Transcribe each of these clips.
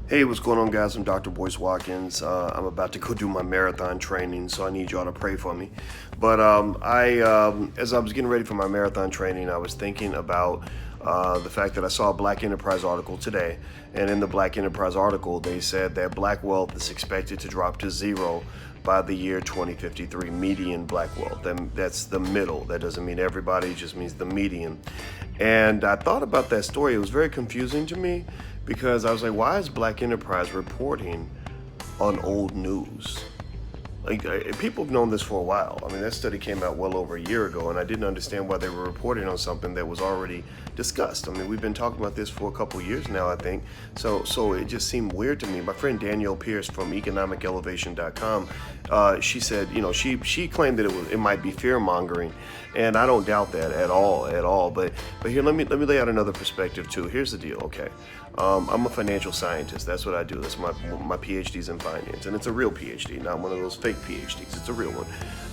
Hey, what's going on, guys? I'm Dr. Boyce Watkins. I'm about to go do my marathon training, so I need y'all to pray for me. But as I was getting ready for my marathon training, I was thinking about the fact that I saw a Black Enterprise article today. And in the Black Enterprise article, they said that black wealth is expected to drop to zero by the year 2053, median black wealth. And that's the middle. That doesn't mean everybody, it just means the median. And I thought about that story. It was very confusing to me because I was like, why is Black Enterprise reporting on old news? Like, people have known this for a while. I mean, that study came out well over a year ago, and I didn't understand why they were reporting on something that was already discussed. I mean, we've been talking about this for a couple of years now, I think. So it just seemed weird to me. My friend Danielle Pierce from economicelevation.com, she said, she claimed that it might be fear mongering, and I don't doubt that at all. But here, let me lay out another perspective too. Here's the deal, okay? I'm a financial scientist. That's what I do. That's my PhD's in finance, and it's a real PhD, not one of those fake PhDs. It's a real one.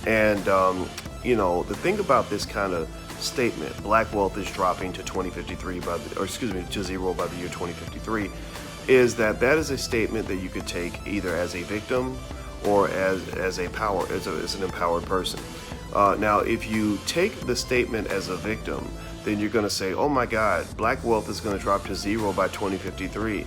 And the thing about this kind of statement, black wealth is dropping to 2053 to zero by the year 2053, is that is a statement that you could take either as a victim or as an empowered person. Now, if you take the statement as a victim, then you're going to say, oh my God, black wealth is going to drop to zero by 2053.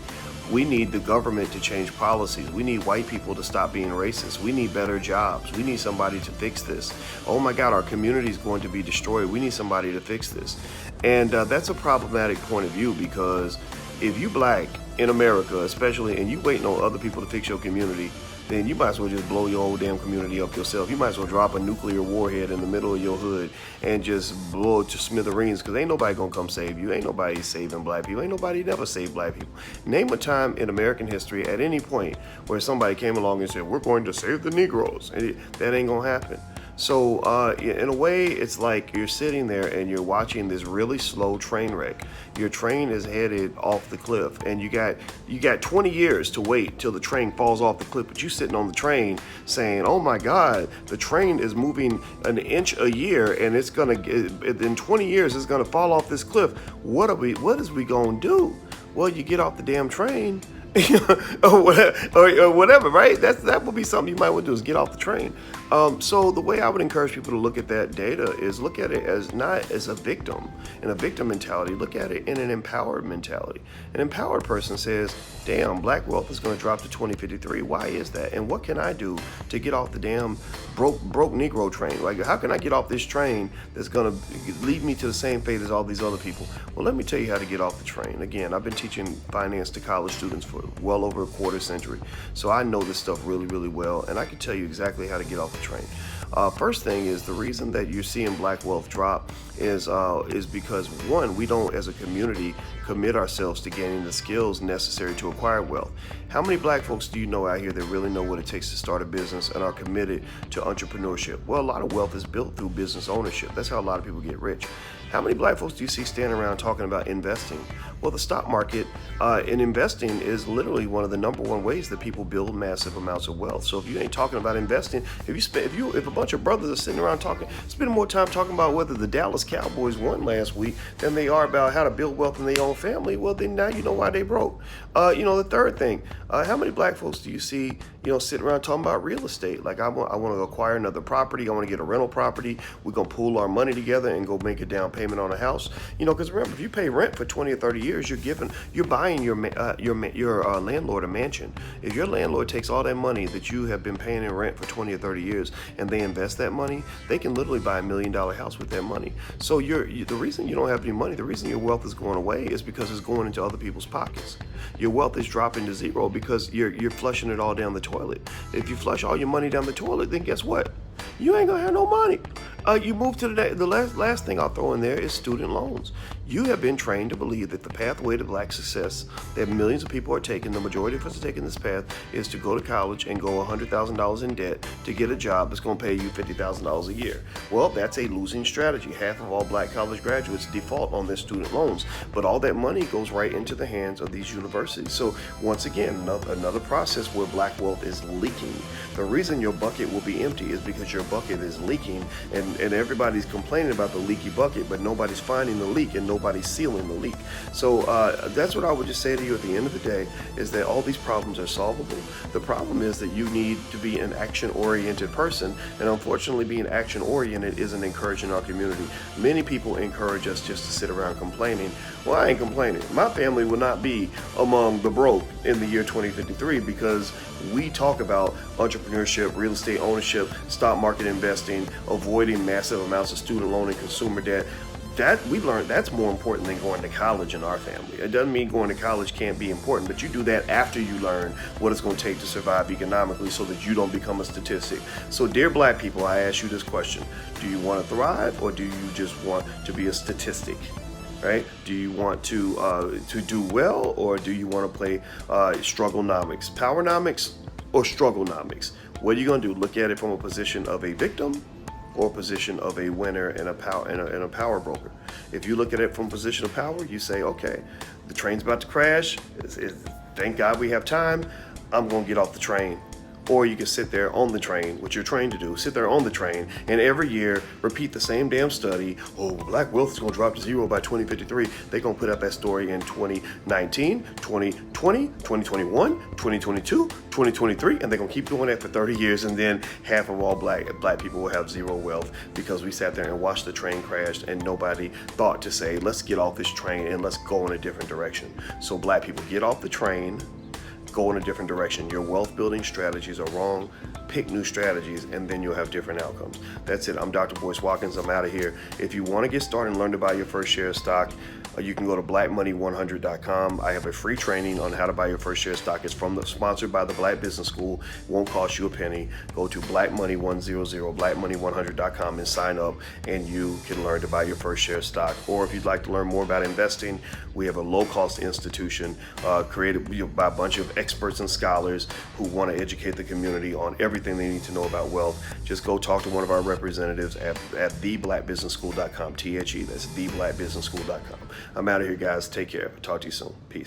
We need the government to change policies. We need white people to stop being racist. We need better jobs. We need somebody to fix this. Oh my God, our community is going to be destroyed. We need somebody to fix this. And that's a problematic point of view, because if you black in America, especially, and you waiting on other people to fix your community, then you might as well just blow your whole damn community up yourself. You might as well drop a nuclear warhead in the middle of your hood and just blow it to smithereens, because ain't nobody gonna come save you. Ain't nobody saving black people. Ain't nobody never saved black people. Name a time in American history at any point where somebody came along and said, we're going to save the Negroes. That ain't gonna happen. So in a way, it's like you're sitting there and you're watching this really slow train wreck. Your train is headed off the cliff, and you got 20 years to wait till the train falls off the cliff, but you sitting on the train saying, oh my God, the train is moving an inch a year, and it's gonna, in 20 years, it's gonna fall off this cliff. What is we gonna do? Well, you get off the damn train or whatever, right? That would be something you might want to do, is get off the train. So the way I would encourage people to look at that data is look at it as not as a victim, in a victim mentality. Look at it in an empowered mentality. An empowered person says, damn, black wealth is going to drop to 2053. Why is that? And what can I do to get off the damn broke Negro train? Like, how can I get off this train that's going to lead me to the same fate as all these other people? Well, let me tell you how to get off the train. Again, I've been teaching finance to college students for well over a quarter century, so I know this stuff really, really well, and I can tell you exactly how to get off the train. First thing is, the reason that you're seeing black wealth drop is because, one, we don't as a community commit ourselves to gaining the skills necessary to acquire wealth. How many black folks do you know out here that really know what it takes to start a business and are committed to entrepreneurship? Well, a lot of wealth is built through business ownership. That's how a lot of people get rich. How many black folks do you see standing around talking about investing? Well, the stock market and investing is literally one of the number one ways that people build massive amounts of wealth. So if you ain't talking about investing, if a bunch of brothers are sitting around spending more time talking about whether the Dallas Cowboys won last week than they are about how to build wealth in their own family, well, then now you know why they broke. The third thing, how many black folks do you see, sitting around talking about real estate? Like, I want to acquire another property. I want to get a rental property. We're going to pool our money together and go make a down payment on a house. Because remember, if you pay rent for 20 or 30 years, you're buying your landlord a mansion. If your landlord takes all that money that you have been paying in rent for 20 or 30 years and they invest that money, they can literally buy $1 million house with that money. So the reason you don't have any money, the reason your wealth is going away, is because it's going into other people's pockets. Your wealth is dropping to zero because you're flushing it all down the toilet. If you flush all your money down the toilet, then guess what? You ain't gonna have no money. You move to the last thing I'll throw in there is student loans. You have been trained to believe that the pathway to black success that millions of people are taking, the majority of us are taking this path, is to go to college and go $100,000 in debt to get a job that's going to pay you $50,000 a year. Well, that's a losing strategy. Half of all black college graduates default on their student loans, but all that money goes right into the hands of these universities. So once again, another process where black wealth is leaking. The reason your bucket will be empty is because your bucket is leaking, and everybody's complaining about the leaky bucket, but nobody's finding the leak, and nobody's sealing the leak. So that's what I would just say to you at the end of the day, is that all these problems are solvable. The problem is that you need to be an action-oriented person, and unfortunately being action-oriented isn't encouraged in our community. Many people encourage us just to sit around complaining. Well, I ain't complaining. My family will not be among the broke in the year 2053 because we talk about entrepreneurship, real estate ownership, stock market investing, avoiding massive amounts of student loan and consumer debt. That we learned that's more important than going to college in our family. It doesn't mean going to college can't be important, but you do that after you learn what it's going to take to survive economically so that you don't become a statistic. So dear black people, I ask you this question: do you want to thrive, or do you just want to be a statistic? Right? Do you want to do well, or do you want to play strugglenomics, powernomics, or strugglenomics? What are you going to do? Look at it from a position of a victim or a position of a winner and a power broker. If you look at it from a position of power, you say, okay, the train's about to crash. Thank God we have time. I'm going to get off the train. Or you can sit there on the train, what you're trained to do, sit there on the train, and every year repeat the same damn study. Oh, black wealth is going to drop to zero by 2053. They're going to put out that story in 2019, 2020, 2021, 2022, 2023, and they're going to keep doing that for 30 years, and then half of all black people will have zero wealth because we sat there and watched the train crash and nobody thought to say, let's get off this train and let's go in a different direction. So black people, get off the train, go in a different direction. Your wealth building strategies are wrong. Pick new strategies, and then you'll have different outcomes. That's it. I'm Dr. Boyce Watkins. I'm out of here. If you want to get started and learn to buy your first share of stock, you can go to blackmoney100.com. I have a free training on how to buy your first share of stock. It's sponsored by the Black Business School. It won't cost you a penny. Go to blackmoney100, blackmoney100.com, and sign up, and you can learn to buy your first share of stock. Or if you'd like to learn more about investing, we have a low-cost institution created by a bunch of experts and scholars who want to educate the community on everything they need to know about wealth. Just go talk to one of our representatives at theblackbusinessschool.com. THE, that's theblackbusinessschool.com. I'm out of here, guys. Take care. Talk to you soon. Peace.